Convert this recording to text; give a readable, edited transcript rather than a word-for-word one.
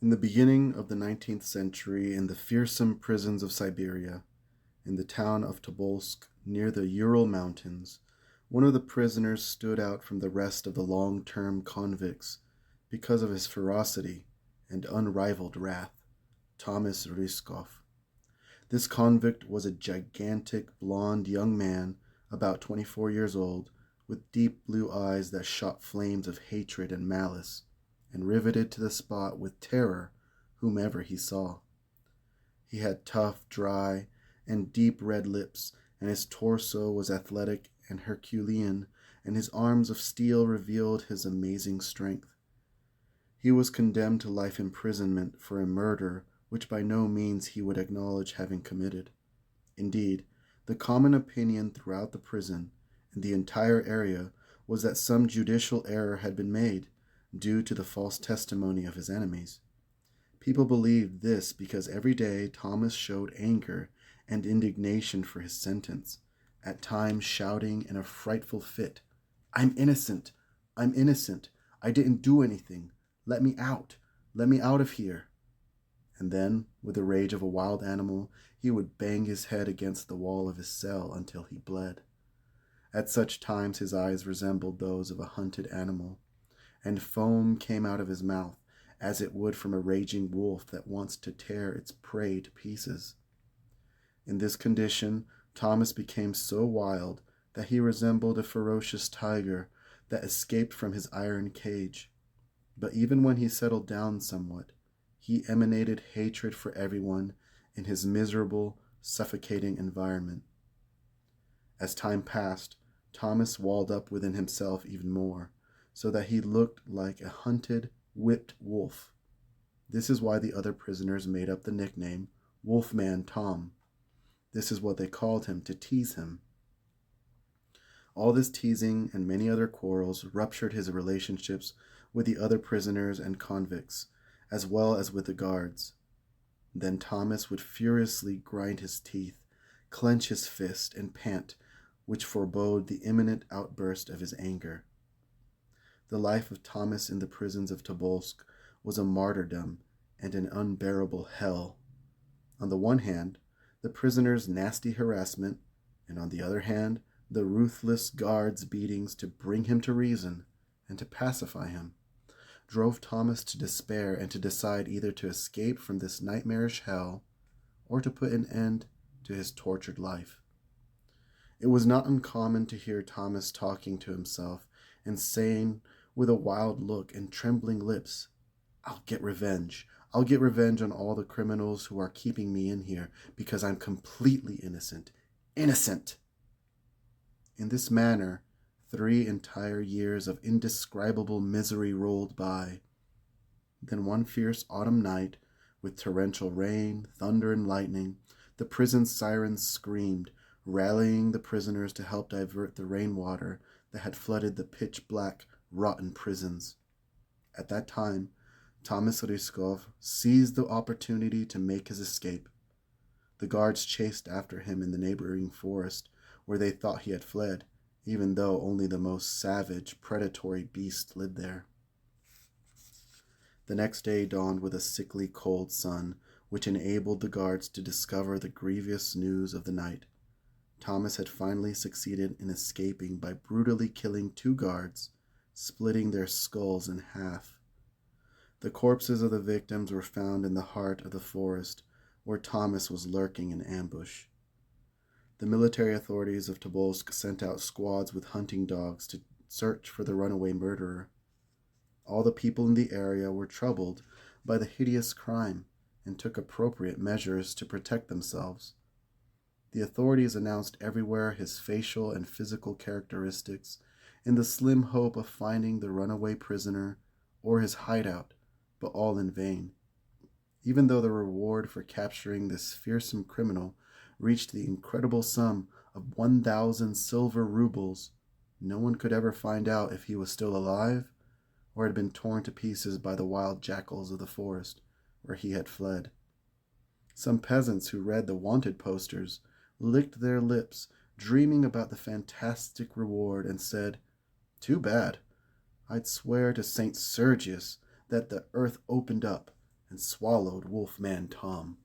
In the beginning of the 19th century, in the fearsome prisons of Siberia, in the town of Tobolsk, near the Ural Mountains, one of the prisoners stood out from the rest of the long-term convicts because of his ferocity and unrivaled wrath: Thomas Ryskov. This convict was a gigantic, blond young man, about 24 years old, with deep blue eyes that shot flames of hatred and malice, and riveted to the spot with terror whomever he saw. He had tough, dry, and deep red lips, and his torso was athletic and Herculean, and his arms of steel revealed his amazing strength. He was condemned to life imprisonment for a murder which by no means he would acknowledge having committed. Indeed, the common opinion throughout the prison and the entire area was that some judicial error had been made, due to the false testimony of his enemies. People believed this because every day Thomas showed anger and indignation for his sentence, at times shouting in a frightful fit, "I'm innocent! I'm innocent! I didn't do anything! Let me out! Let me out of here!" And then, with the rage of a wild animal, he would bang his head against the wall of his cell until he bled. At such times his eyes resembled those of a hunted animal, and foam came out of his mouth, as it would from a raging wolf that wants to tear its prey to pieces. In this condition, Thomas became so wild that he resembled a ferocious tiger that escaped from his iron cage. But even when he settled down somewhat, he emanated hatred for everyone in his miserable, suffocating environment. As time passed, Thomas walled up within himself even more, so that he looked like a hunted, whipped wolf. This is why the other prisoners made up the nickname Wolfman Tom. This is what they called him to tease him. All this teasing and many other quarrels ruptured his relationships with the other prisoners and convicts, as well as with the guards. Then Thomas would furiously grind his teeth, clench his fist, and pant, which forebode the imminent outburst of his anger. The life of Thomas in the prisons of Tobolsk was a martyrdom and an unbearable hell. On the one hand, the prisoners' nasty harassment, and on the other hand, the ruthless guards' beatings to bring him to reason and to pacify him, drove Thomas to despair and to decide either to escape from this nightmarish hell or to put an end to his tortured life. It was not uncommon to hear Thomas talking to himself and saying with a wild look and trembling lips, "I'll get revenge. I'll get revenge on all the criminals who are keeping me in here because I'm completely innocent. Innocent!" In this manner, 3 entire years of indescribable misery rolled by. Then one fierce autumn night, with torrential rain, thunder, and lightning, the prison sirens screamed, rallying the prisoners to help divert the rainwater that had flooded the pitch-black, rotten prisons. At that time, Thomas Ryskov seized the opportunity to make his escape. The guards chased after him in the neighboring forest, where they thought he had fled, even though only the most savage, predatory beast lived there. The next day dawned with a sickly cold sun, which enabled the guards to discover the grievous news of the night. Thomas had finally succeeded in escaping by brutally killing 2 guards, splitting their skulls in half. The corpses of the victims were found in the heart of the forest, where Thomas was lurking in ambush. The military authorities of Tobolsk sent out squads with hunting dogs to search for the runaway murderer. All the people in the area were troubled by the hideous crime and took appropriate measures to protect themselves. The authorities announced everywhere his facial and physical characteristics in the slim hope of finding the runaway prisoner or his hideout, but all in vain. Even though the reward for capturing this fearsome criminal reached the incredible sum of 1,000 silver rubles, no one could ever find out if he was still alive or had been torn to pieces by the wild jackals of the forest where he had fled. Some peasants who read the wanted posters licked their lips, dreaming about the fantastic reward, and said, "Too bad. I'd swear to St. Sergius that the earth opened up and swallowed Wolfman Tom.